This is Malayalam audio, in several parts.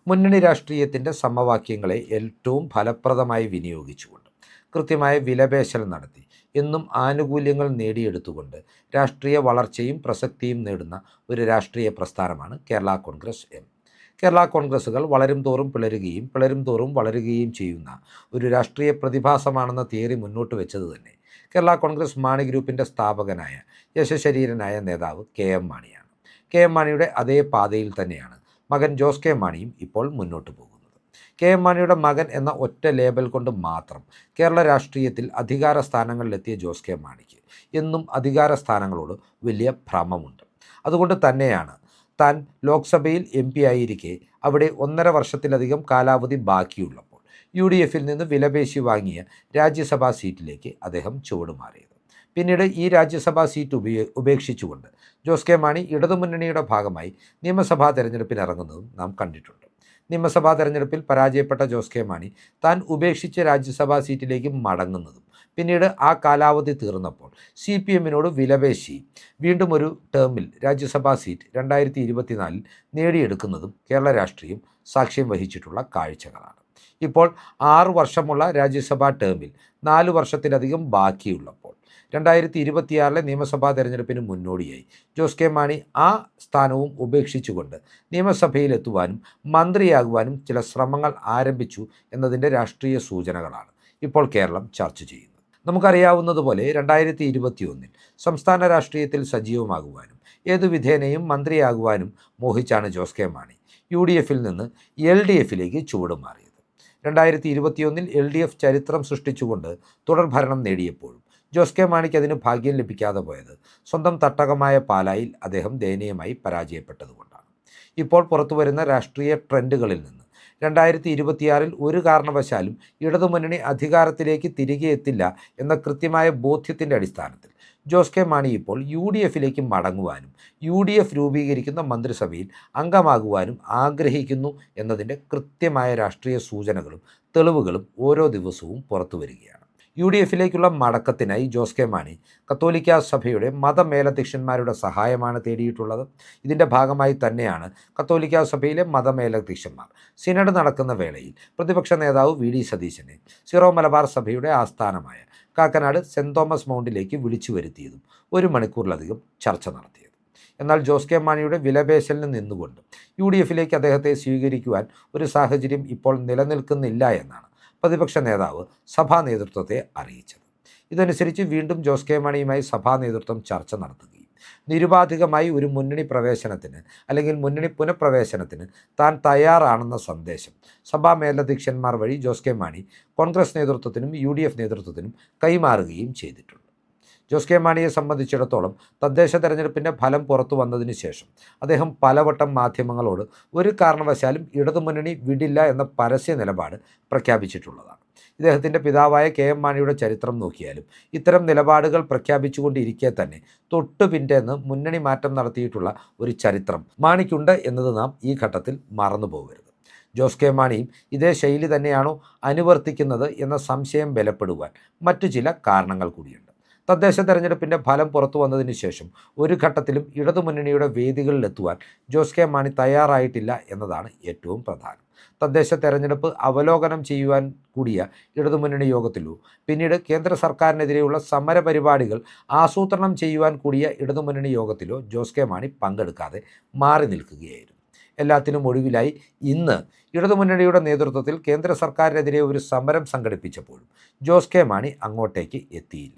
മുന്നണി രാഷ്ട്രീയത്തിൻ്റെ സമവാക്യങ്ങളെ ഏറ്റവും ഫലപ്രദമായി വിനിയോഗിച്ചുകൊണ്ട് കൃത്യമായ വിലപേശൽ നടത്തി എന്നും ആനുകൂല്യങ്ങൾ നേടിയെടുത്തുകൊണ്ട് രാഷ്ട്രീയ വളർച്ചയും പ്രസക്തിയും നേടുന്ന ഒരു രാഷ്ട്രീയ പ്രസ്ഥാനമാണ് കേരള കോൺഗ്രസ് എം. കേരള കോൺഗ്രസ്സുകൾ വളരും തോറും പിളരുകയും പിളരും തോറും വളരുകയും ചെയ്യുന്ന ഒരു രാഷ്ട്രീയ പ്രതിഭാസമാണെന്ന തിയറി മുന്നോട്ട് വെച്ചത് തന്നെ കേരള കോൺഗ്രസ് മാണി ഗ്രൂപ്പിൻ്റെ സ്ഥാപകനായ യശശരീരനായ നേതാവ് KM മാണിയാണ്. KM മാണിയുടെ അതേ പാതയിൽ തന്നെയാണ് മകൻ ജോസ് കെ മാണിയും ഇപ്പോൾ മുന്നോട്ട് പോകുന്നത്. KM മാണിയുടെ മകൻ എന്ന ഒറ്റ ലേബൽ കൊണ്ട് മാത്രം കേരള രാഷ്ട്രീയത്തിൽ അധികാര സ്ഥാനങ്ങളിലെത്തിയ ജോസ് കെ മാണിക്ക് എന്നും അധികാര സ്ഥാനങ്ങളോട് വലിയ ഭ്രമമുണ്ട്. അതുകൊണ്ട് തന്നെയാണ് താൻ ലോക്സഭയിൽ MP ആയിരിക്കെ അവിടെ 1.5 വർഷത്തിലധികം കാലാവധി ബാക്കിയുള്ളപ്പോൾ UDFിൽ നിന്ന് വിലപേശി വാങ്ങിയ രാജ്യസഭാ സീറ്റിലേക്ക് അദ്ദേഹം ചുവടുമാറിയത്. പിന്നീട് ഈ രാജ്യസഭാ സീറ്റ് ഉപേക്ഷിച്ചുകൊണ്ട് ജോസ് കെ മാണി ഇടതുമുന്നണിയുടെ ഭാഗമായി നിയമസഭാ തെരഞ്ഞെടുപ്പിനിറങ്ങുന്നതും നാം കണ്ടിട്ടുണ്ട്. നിയമസഭാ തെരഞ്ഞെടുപ്പിൽ പരാജയപ്പെട്ട ജോസ് കെ മാണി താൻ ഉപേക്ഷിച്ച രാജ്യസഭാ സീറ്റിലേക്ക് മടങ്ങുന്നതും പിന്നീട് ആ കാലാവധി തീർന്നപ്പോൾ CPMനോട് വിലപേശി വീണ്ടും ഒരു ടേമിൽ രാജ്യസഭാ സീറ്റ് 2024 നേടിയെടുക്കുന്നതും കേരള രാഷ്ട്രീയം സാക്ഷ്യം വഹിച്ചിട്ടുള്ള കാഴ്ചകളാണ്. ഇപ്പോൾ 6 വർഷമുള്ള രാജ്യസഭാ ടേമിൽ 4 വർഷത്തിലധികം ബാക്കിയുള്ളപ്പോൾ 2026 നിയമസഭാ തെരഞ്ഞെടുപ്പിന് മുന്നോടിയായി ജോസ് കെ മാണി ആ സ്ഥാനവും ഉപേക്ഷിച്ചുകൊണ്ട് നിയമസഭയിലെത്തുവാനും മന്ത്രിയാകുവാനും ചില ശ്രമങ്ങൾ ആരംഭിച്ചു എന്നതിൻ്റെ രാഷ്ട്രീയ സൂചനകളാണ് ഇപ്പോൾ കേരളം ചർച്ച ചെയ്യുന്നത്. നമുക്കറിയാവുന്നതുപോലെ 2021 സംസ്ഥാന രാഷ്ട്രീയത്തിൽ സജീവമാകുവാനും ഏതു വിധേനയും മന്ത്രിയാകുവാനും മോഹിച്ചാണ് ജോസ് കെ മാണി UDFിൽ നിന്ന് LDFിലേക്ക് ചുവടുമാറിയത്. 2021 LDF ചരിത്രം സൃഷ്ടിച്ചുകൊണ്ട് തുടർഭരണം നേടിയപ്പോഴും ജോസ് കെ മാണിക്ക് അതിന് ഭാഗ്യം ലഭിക്കാതെ പോയത് സ്വന്തം തട്ടകമായ പാലായിൽ അദ്ദേഹം ദയനീയമായി പരാജയപ്പെട്ടതുകൊണ്ടാണ്. ഇപ്പോൾ പുറത്തുവരുന്ന രാഷ്ട്രീയ ട്രെൻഡുകളിൽ നിന്ന് 2026 ഒരു കാരണവശാലും ഇടതുമുന്നണി അധികാരത്തിലേക്ക് തിരികെ എത്തില്ല എന്ന കൃത്യമായ ബോധ്യത്തിൻ്റെ അടിസ്ഥാനത്തിൽ ജോസ് കെ മാണി ഇപ്പോൾ UDFിലേക്ക് മടങ്ങുവാനും UDF രൂപീകരിക്കുന്ന മന്ത്രിസഭയിൽ അംഗമാകുവാനും ആഗ്രഹിക്കുന്നു എന്നതിൻ്റെ കൃത്യമായ രാഷ്ട്രീയ സൂചനകളും തെളിവുകളും ഓരോ ദിവസവും പുറത്തു വരികയാണ്. UDFിലേക്കുള്ള മടക്കത്തിനായി ജോസ് കെ മാണി കത്തോലിക്ക സഭയുടെ മതമേലധ്യക്ഷന്മാരുടെ സഹായമാണ് തേടിയിട്ടുള്ളത്. ഇതിൻ്റെ ഭാഗമായി തന്നെയാണ് കത്തോലിക്ക സഭയിലെ മതമേലധ്യക്ഷന്മാർ സിനഡ് നടക്കുന്ന വേളയിൽ പ്രതിപക്ഷ നേതാവ് VD സതീശനെ സിറോ മലബാർ സഭയുടെ ആസ്ഥാനമായ കാക്കനാട് സെൻറ് തോമസ് മൗണ്ടിലേക്ക് വിളിച്ചു വരുത്തിയതും 1 മണിക്കൂറിലധികം ചർച്ച നടത്തിയത്. എന്നാൽ ജോസ് കെ മാണിയുടെ വിലപേശലിന് നിന്നുകൊണ്ട് UDFിലേക്ക് അദ്ദേഹത്തെ സ്വീകരിക്കുവാൻ ഒരു സാഹചര്യം ഇപ്പോൾ നിലനിൽക്കുന്നില്ല എന്നാണ് പ്രതിപക്ഷ നേതാവ് സഭാ നേതൃത്വത്തെ അറിയിച്ചത്. ഇതനുസരിച്ച് വീണ്ടും ജോസ് കെ മാണിയുമായി സഭാ നേതൃത്വം ചർച്ച നടത്തുകയും നിരുപാധികമായി ഒരു മുന്നണി പ്രവേശനത്തിന് അല്ലെങ്കിൽ മുന്നണി പുനഃപ്രവേശനത്തിന് താൻ തയ്യാറാണെന്ന സന്ദേശം സഭാ മേലധ്യക്ഷന്മാർ വഴി ജോസ് കെ മാണി കോൺഗ്രസ് നേതൃത്വത്തിനും UDF നേതൃത്വത്തിനും കൈമാറുകയും ചെയ്തിട്ടുണ്ട്. ജോസ് കെ മാണിയെ സംബന്ധിച്ചിടത്തോളം തദ്ദേശ തെരഞ്ഞെടുപ്പിൻ്റെ ഫലം പുറത്തു വന്നതിന് ശേഷം അദ്ദേഹം പലവട്ടം മാധ്യമങ്ങളോട് ഒരു കാരണവശാലും ഇടതുമുന്നണി വിടില്ല എന്ന പരസ്യ നിലപാട് പ്രഖ്യാപിച്ചിട്ടുള്ളതാണ്. ഇദ്ദേഹത്തിൻ്റെ പിതാവായ KM മാണിയുടെ ചരിത്രം നോക്കിയാലും ഇത്തരം നിലപാടുകൾ പ്രഖ്യാപിച്ചുകൊണ്ടിരിക്കെ തന്നെ തൊട്ടു പിറ്റേന്ന് മുന്നണി മാറ്റം നടത്തിയിട്ടുള്ള ഒരു ചരിത്രം മാണിക്കുണ്ട് എന്നത് നാം ഈ ഘട്ടത്തിൽ മറന്നു പോകരുത്. ജോസ് കെ മാണിയും ഇതേ ശൈലി തന്നെയാണോ അനുവർത്തിക്കുന്നത് എന്ന സംശയം ബലപ്പെടുവാൻ മറ്റു ചില കാരണങ്ങൾ കൂടിയുണ്ട്. തദ്ദേശ തെരഞ്ഞെടുപ്പിൻ്റെ ഫലം പുറത്തു വന്നതിന് ശേഷം ഒരു ഘട്ടത്തിലും ഇടതുമുന്നണിയുടെ വേദികളിലെത്തുവാൻ ജോസ് കെ മാണി തയ്യാറായിട്ടില്ല എന്നതാണ് ഏറ്റവും പ്രധാനം. തദ്ദേശ തെരഞ്ഞെടുപ്പ് അവലോകനം ചെയ്യുവാൻ കൂടിയ ഇടതുമുന്നണി യോഗത്തിലോ പിന്നീട് കേന്ദ്ര സർക്കാരിനെതിരെയുള്ള സമരപരിപാടികൾ ആസൂത്രണം ചെയ്യുവാൻ കൂടിയ ഇടതുമുന്നണി യോഗത്തിലോ ജോസ് കെ മാണി പങ്കെടുക്കാതെ മാറി നിൽക്കുകയായിരുന്നു. എല്ലാത്തിനും ഒടുവിലായി ഇന്ന് ഇടതുമുന്നണിയുടെ നേതൃത്വത്തിൽ കേന്ദ്ര സർക്കാരിനെതിരെ ഒരു സമരം സംഘടിപ്പിച്ചപ്പോഴും ജോസ് കെ മാണി അങ്ങോട്ടേക്ക് എത്തിയില്ല.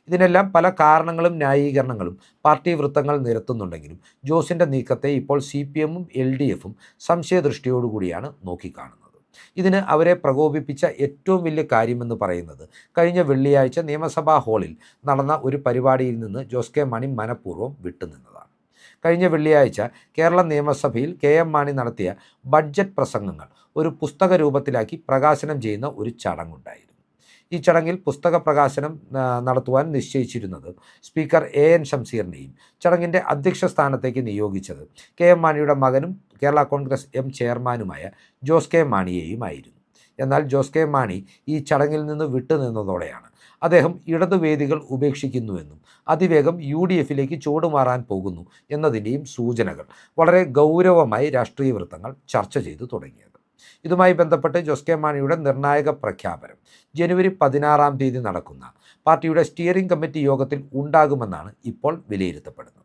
ഇതിനെല്ലാം പല കാരണങ്ങളും ന്യായീകരണങ്ങളും പാർട്ടി വൃത്തങ്ങൾ നിരത്തുന്നുണ്ടെങ്കിലും ജോസിൻ്റെ നീക്കത്തെ ഇപ്പോൾ CPMും LDFും സംശയദൃഷ്ടിയോടുകൂടിയാണ് നോക്കിക്കാണുന്നത്. ഇതിന് അവരെ പ്രകോപിപ്പിച്ച ഏറ്റവും വലിയ കാര്യമെന്ന് പറയുന്നത് കഴിഞ്ഞ വെള്ളിയാഴ്ച നിയമസഭാ ഹാളിൽ നടന്ന ഒരു പരിപാടിയിൽ നിന്ന് ജോസ് കെ മാണി മനഃപൂർവ്വം വിട്ടുനിന്നതാണ്. കഴിഞ്ഞ വെള്ളിയാഴ്ച കേരള നിയമസഭയിൽ KM മാണി നടത്തിയ ബഡ്ജറ്റ് പ്രസംഗങ്ങൾ ഒരു പുസ്തക രൂപത്തിലാക്കി പ്രകാശനം ചെയ്യുന്ന ഒരു ചടങ്ങുണ്ടായിരുന്നു. ഈ ചടങ്ങിൽ പുസ്തക പ്രകാശനം നടത്തുവാൻ നിശ്ചയിച്ചിരുന്നത് സ്പീക്കർ AN ഷംസീറിനെയും ചടങ്ങിൻ്റെ അധ്യക്ഷ സ്ഥാനത്തേക്ക് നിയോഗിച്ചത് KM മാണിയുടെ മകനും കേരള കോൺഗ്രസ് M ചെയർമാനുമായ ജോസ് കെ മാണിയെയുമായിരുന്നു. എന്നാൽ ജോസ് കെ മാണി ഈ ചടങ്ങിൽ നിന്ന് വിട്ടുനിന്നതോടെയാണ് അദ്ദേഹം ഇടതുവേദികൾ ഉപേക്ഷിക്കുന്നുവെന്നും അതിവേഗം UDFിലേക്ക് ചുവടുമാറാൻ പോകുന്നു എന്നതിൻ്റെയും സൂചനകൾ വളരെ ഗൗരവമായി രാഷ്ട്രീയ വൃത്തങ്ങൾ ചർച്ച ചെയ്തു തുടങ്ങിയത്. ഇതുമായി ബന്ധപ്പെട്ട് ജോസ് കെ മാണിയുടെ നിർണായക പ്രഖ്യാപനം ജനുവരി 16-ാം തീയതി നടക്കുന്ന പാർട്ടിയുടെ സ്റ്റിയറിംഗ് കമ്മിറ്റി യോഗത്തിൽ ഉണ്ടാകുമെന്നാണ് ഇപ്പോൾ വിലയിരുത്തപ്പെടുന്നത്.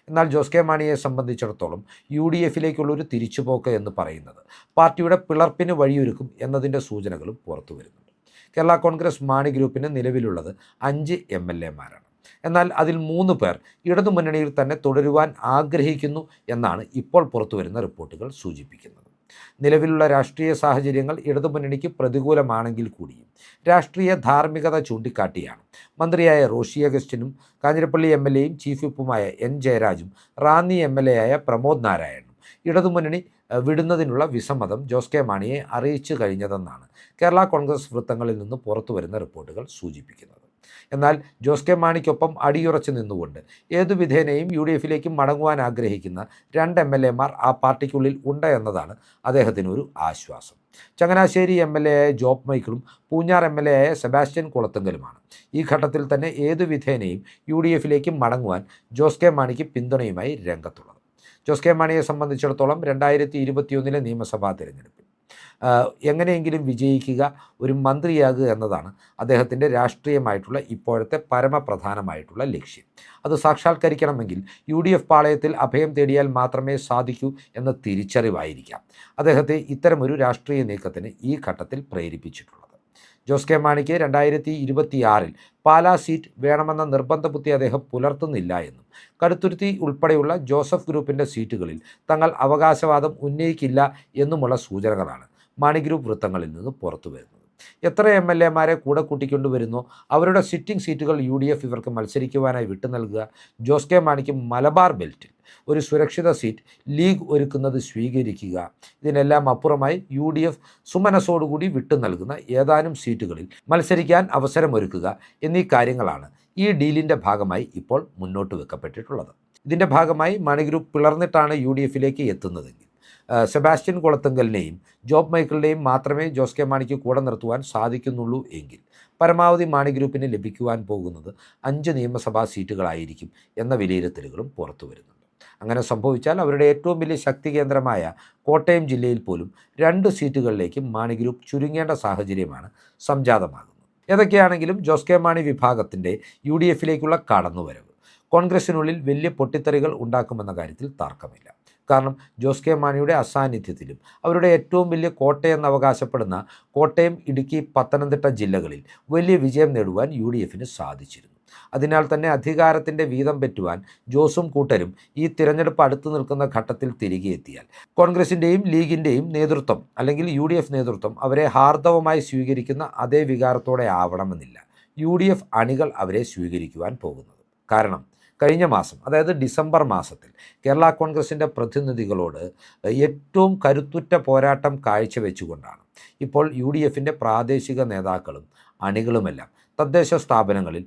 എന്നാൽ ജോസ് കെ മാണിയെ സംബന്ധിച്ചിടത്തോളം UDFിലേക്കുള്ളൊരു തിരിച്ചുപോക്ക് എന്ന് പറയുന്നത് പാർട്ടിയുടെ പിളർപ്പിന് വഴിയൊരുക്കും എന്നതിൻ്റെ സൂചനകളും പുറത്തു വരുന്നുണ്ട്. കേരള കോൺഗ്രസ് മാണി ഗ്രൂപ്പിന് നിലവിലുള്ളത് 5 MLAമാരാണ്. എന്നാൽ അതിൽ 3 പേർ ഇടതുമുന്നണിയിൽ തന്നെ തുടരുവാൻ ആഗ്രഹിക്കുന്നു എന്നാണ് ഇപ്പോൾ പുറത്തുവരുന്ന റിപ്പോർട്ടുകൾ സൂചിപ്പിക്കുന്നത്. നിലവിലുള്ള രാഷ്ട്രീയ സാഹചര്യങ്ങൾ ഇടതുമുന്നണിക്ക് പ്രതികൂലമാണെങ്കിൽ കൂടിയും രാഷ്ട്രീയ ധാർമ്മികത ചൂണ്ടിക്കാട്ടിയാണ് മന്ത്രിയായ റോഷി അഗസ്റ്റിനും കാഞ്ഞിരപ്പള്ളി MLAയും ചീഫ് വിപ്പുമായ N ജയരാജും റാന്നി MLAയായ പ്രമോദ് നാരായണനും ഇടതുമുന്നണി വിടുന്നതിനുള്ള വിസമ്മതം ജോസ് കെ മാണിയെ അറിയിച്ചു കഴിഞ്ഞതെന്നാണ് കേരള കോൺഗ്രസ് വൃത്തങ്ങളിൽ നിന്ന് പുറത്തു വരുന്ന റിപ്പോർട്ടുകൾ സൂചിപ്പിക്കുന്നത്. എന്നാൽ ജോസ് കെ മാണിക്കൊപ്പം അടിയുറച്ചു നിന്നുകൊണ്ട് ഏതു വിധേനയും UDFിലേക്ക് മടങ്ങുവാൻ ആഗ്രഹിക്കുന്ന 2 MLAമാർ ആ പാർട്ടിക്കുള്ളിൽ ഉണ്ട് എന്നതാണ് അദ്ദേഹത്തിനൊരു ആശ്വാസം. ചങ്ങനാശ്ശേരി MLAയായ ജോബ് മൈക്കിളും പൂഞ്ഞാർ MLAയായ സെബാസ്റ്റ്യൻ കുളത്തുങ്കലുമാണ് ഈ ഘട്ടത്തിൽ തന്നെ ഏതു വിധേനയും UDFിലേക്ക് മടങ്ങുവാൻ ജോസ് കെ മാണിക്ക് പിന്തുണയുമായി രംഗത്തുള്ളത്. ജോസ് കെ മാണിയെ സംബന്ധിച്ചിടത്തോളം 2021 നിയമസഭാ തിരഞ്ഞെടുപ്പിൽ എങ്ങനെയെങ്കിലും വിജയിക്കുക, ഒരു മന്ത്രിയാകുക എന്നതാണ് അദ്ദേഹത്തിൻ്റെ രാഷ്ട്രീയമായിട്ടുള്ള ഇപ്പോഴത്തെ പരമപ്രധാനമായിട്ടുള്ള ലക്ഷ്യം. അത് സാക്ഷാത്കരിക്കണമെങ്കിൽ UDF പാളയത്തിൽ അഭയം തേടിയാൽ മാത്രമേ സാധിക്കൂ എന്ന തിരിച്ചറിവായിരിക്കാം അദ്ദേഹത്തെ ഇത്തരമൊരു രാഷ്ട്രീയ നീക്കത്തിന് ഈ ഘട്ടത്തിൽ പ്രേരിപ്പിച്ചിട്ടുള്ളത്. ജോസ് കെ മാണിക്ക് 2026 പാലാ സീറ്റ് വേണമെന്ന നിർബന്ധ ബുദ്ധി അദ്ദേഹം പുലർത്തുന്നില്ല എന്നും കടുത്തുരുത്തി ഉൾപ്പെടെയുള്ള ജോസഫ് ഗ്രൂപ്പിൻ്റെ സീറ്റുകളിൽ തങ്ങൾ അവകാശവാദം ഉന്നയിക്കില്ല എന്നുമുള്ള സൂചനകളാണ് മാണി ഗ്രൂപ്പ് വൃത്തങ്ങളിൽ നിന്ന് പുറത്തു വരുന്നത്. എത്ര MLAമാരെ കൂടെ കൂട്ടിക്കൊണ്ടുവരുന്നോ അവരുടെ സിറ്റിംഗ് സീറ്റുകൾ UDF ഇവർക്ക് മത്സരിക്കുവാനായി വിട്ടു നൽകുക. ജോസ് കെ മാണിക്ക് മലബാർ ബെൽറ്റിൽ ഒരു സുരക്ഷിത സീറ്റ് ലീഗ് ഒരുക്കുന്നത് സ്വീകരിക്കുക. ഇതിനെല്ലാം അപ്പുറമായി UDF സുമനസ്സോടുകൂടി വിട്ടു നൽകുന്ന ഏതാനും സീറ്റുകളിൽ മത്സരിക്കാൻ അവസരമൊരുക്കുക എന്നീ കാര്യങ്ങളാണ് ഈ ഡീലിൻ്റെ ഭാഗമായി ഇപ്പോൾ മുന്നോട്ട് വെക്കപ്പെട്ടിട്ടുള്ളത്. ഇതിൻ്റെ ഭാഗമായി മാണി ഗ്രൂപ്പ് പിളർന്നിട്ടാണ് UDFിലേക്ക് എത്തുന്നതെങ്കിൽ സെബാസ്റ്റ്യൻ കുളത്തുങ്കലിനെയും ജോബ് മൈക്കിളിനെയും മാത്രമേ ജോസ് കെ മാണിക്ക് കൂടെ നിർത്തുവാൻ സാധിക്കുന്നുള്ളൂ എങ്കിൽ പരമാവധി മാണി ഗ്രൂപ്പിന് ലഭിക്കുവാൻ പോകുന്നത് 5 നിയമസഭാ സീറ്റുകളായിരിക്കും എന്ന വിലയിരുത്തലുകളും പുറത്തു വരുന്നുണ്ട്. അങ്ങനെ സംഭവിച്ചാൽ അവരുടെ ഏറ്റവും വലിയ ശക്തി കേന്ദ്രമായ കോട്ടയം ജില്ലയിൽ പോലും 2 സീറ്റുകളിലേക്ക് മാണി ഗ്രൂപ്പ് ചുരുങ്ങേണ്ട സാഹചര്യമാണ് സംജാതമാകുന്നത്. ഏതൊക്കെയാണെങ്കിലും ജോസ് കെ മാണി വിഭാഗത്തിൻ്റെ UDFിലേക്കുള്ള കടന്നുവരവ് കോൺഗ്രസിനുള്ളിൽ വലിയ പൊട്ടിത്തെറികൾ ഉണ്ടാക്കുമെന്ന കാര്യത്തിൽ തർക്കമില്ല. കാരണം ജോസ് കെ മാണിയുടെ അസാന്നിധ്യത്തിലും അവരുടെ ഏറ്റവും വലിയ കോട്ടയെന്ന് അവകാശപ്പെടുന്ന കോട്ടയം, ഇടുക്കി, പത്തനംതിട്ട ജില്ലകളിൽ വലിയ വിജയം നേടുവാൻ UDFിന് സാധിച്ചിരുന്നു. അതിനാൽ തന്നെ അധികാരത്തിൻ്റെ വീതം പെറ്റുവാൻ ജോസും കൂട്ടരും ഈ തിരഞ്ഞെടുപ്പ് അടുത്തു നിൽക്കുന്ന ഘട്ടത്തിൽ തിരികെ എത്തിയാൽ കോൺഗ്രസിൻ്റെയും ലീഗിൻ്റെയും നേതൃത്വം അല്ലെങ്കിൽ UDF നേതൃത്വം അവരെ ഹാർദവമായി സ്വീകരിക്കുന്ന അതേ വികാരത്തോടെ ആവണമെന്നില്ല UDF അണികൾ അവരെ സ്വീകരിക്കുവാൻ പോകുന്നത്. കാരണം കഴിഞ്ഞ മാസം, അതായത് ഡിസംബർ മാസത്തിൽ കേരള കോൺഗ്രസിൻ്റെ പ്രതിനിധികളോട് ഏറ്റവും കരുത്തുറ്റ പോരാട്ടം കാഴ്ചവെച്ചുകൊണ്ടാണ് ഇപ്പോൾ UDFിൻ്റെ പ്രാദേശിക നേതാക്കളും അണികളുമെല്ലാം തദ്ദേശ സ്ഥാപനങ്ങളിൽ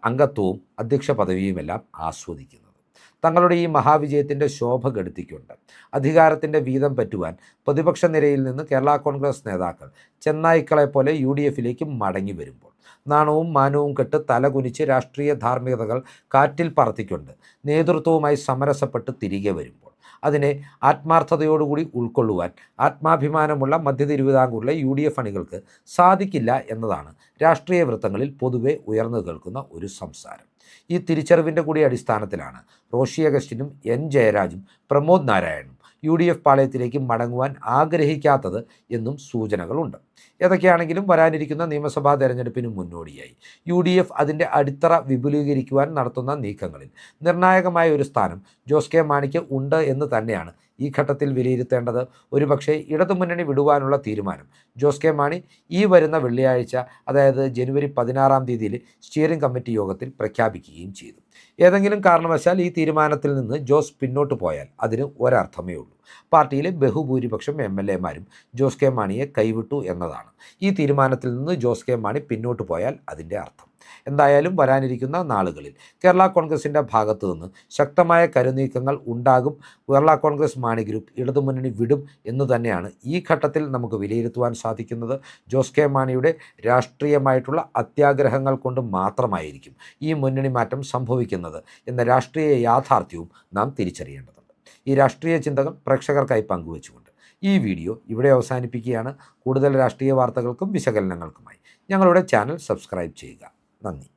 അംഗത്വവും അധ്യക്ഷ പദവിയുമെല്ലാം ആസ്വദിക്കുന്നത്. തങ്ങളുടെ ഈ മഹാവിജയത്തിൻ്റെ ശോഭ കെടുത്തിക്കൊണ്ട് അധികാരത്തിൻ്റെ വീതം പറ്റുവാൻ പ്രതിപക്ഷ നിരയിൽ നിന്ന് കേരള കോൺഗ്രസ് നേതാക്കൾ ചെന്നായ്ക്കളെ പോലെ UDFിലേക്ക് മടങ്ങി വരുമ്പോൾ നാണവും മാനവും കെട്ട് തലകുനിച്ച് രാഷ്ട്രീയ ധാർമ്മികതകൾ കാറ്റിൽ പറത്തിക്കൊണ്ട് നേതൃത്വവുമായി സമരസപ്പെട്ട് തിരികെ വരുമ്പോൾ അതിനെ ആത്മാർത്ഥതയോടുകൂടി ഉൾക്കൊള്ളുവാൻ ആത്മാഭിമാനമുള്ള മധ്യ തിരുവിതാംകൂറിലെ UDF അണികൾക്ക് സാധിക്കില്ല എന്നതാണ് രാഷ്ട്രീയ വൃത്തങ്ങളിൽ പൊതുവെ ഉയർന്നു കേൾക്കുന്ന ഒരു സംസാരം. ഈ തിരിച്ചറിവിൻ്റെ കൂടി അടിസ്ഥാനത്തിലാണ് റോഷി അഗസ്റ്റിനും N ജയരാജും പ്രമോദ് നാരായണനും UDF പാളയത്തിലേക്ക് മടങ്ങുവാൻ ആഗ്രഹിക്കാത്തത് എന്നും സൂചനകളുണ്ട്. ഏതൊക്കെയാണെങ്കിലും വരാനിരിക്കുന്ന നിയമസഭാ തെരഞ്ഞെടുപ്പിന് മുന്നോടിയായി UDF അതിൻ്റെ അടിത്തറ വിപുലീകരിക്കുവാൻ നടത്തുന്ന നീക്കങ്ങളിൽ നിർണായകമായ ഒരു സ്ഥാനം ജോസ് കെ മാണിക്ക് ഉണ്ട് എന്ന് തന്നെയാണ് ഈ ഘട്ടത്തിൽ വിലയിരുത്തേണ്ടത്. ഒരുപക്ഷെ ഇടതുമുന്നണി വിടുവാനുള്ള തീരുമാനം ജോസ് കെ മാണി ഈ വരുന്ന വെള്ളിയാഴ്ച, അതായത് ജനുവരി 16-ാം തീയതിയിൽ സ്റ്റിയറിംഗ് കമ്മിറ്റി യോഗത്തിൽ പ്രഖ്യാപിക്കുകയും ചെയ്തു. ഏതെങ്കിലും കാരണവശാൽ ഈ തീരുമാനത്തിൽ നിന്ന് ജോസ് പിന്നോട്ട് പോയാൽ അതിന് ഒരർത്ഥമേ ഉള്ളൂ. പാർട്ടിയിലെ ബഹുഭൂരിപക്ഷം MLAമാരും ജോസ് കെ മാണിയെ കൈവിട്ടു എന്നതാണ്. ഈ തീരുമാനത്തിൽ നിന്ന് ജോസ് കെ മാണി പിന്നോട്ട് പോയാൽ അതിൻ്റെ അർത്ഥം. എന്തായാലും വരാനിരിക്കുന്ന നാളുകളിൽ കേരള കോൺഗ്രസിൻ്റെ ഭാഗത്തു നിന്ന് ശക്തമായ കരുനീക്കങ്ങൾ ഉണ്ടാകും. കേരള കോൺഗ്രസ് മാണി ഗ്രൂപ്പ് ഇടതുമുന്നണി വിടും എന്ന് തന്നെയാണ് ഈ ഘട്ടത്തിൽ നമുക്ക് വിലയിരുത്തുവാൻ സാധിക്കുന്നത്. ജോസ് കെ മാണിയുടെ രാഷ്ട്രീയമായിട്ടുള്ള അത്യാഗ്രഹങ്ങൾ കൊണ്ട് മാത്രമായിരിക്കും ഈ മുന്നണി മാറ്റം സംഭവിക്കുന്നത് എന്ന രാഷ്ട്രീയ യാഥാർത്ഥ്യവും നാം തിരിച്ചറിയേണ്ടതുണ്ട്. ഈ രാഷ്ട്രീയ ചിന്തകൾ പ്രേക്ഷകർക്കായി പങ്കുവച്ചുകൊണ്ട് ഈ വീഡിയോ ഇവിടെ അവസാനിപ്പിക്കുകയാണ്. കൂടുതൽ രാഷ്ട്രീയ വാർത്തകൾക്കും വിശകലനങ്ങൾക്കുമായി ഞങ്ങളുടെ ചാനൽ സബ്സ്ക്രൈബ് ചെയ്യുക. നന്ദി.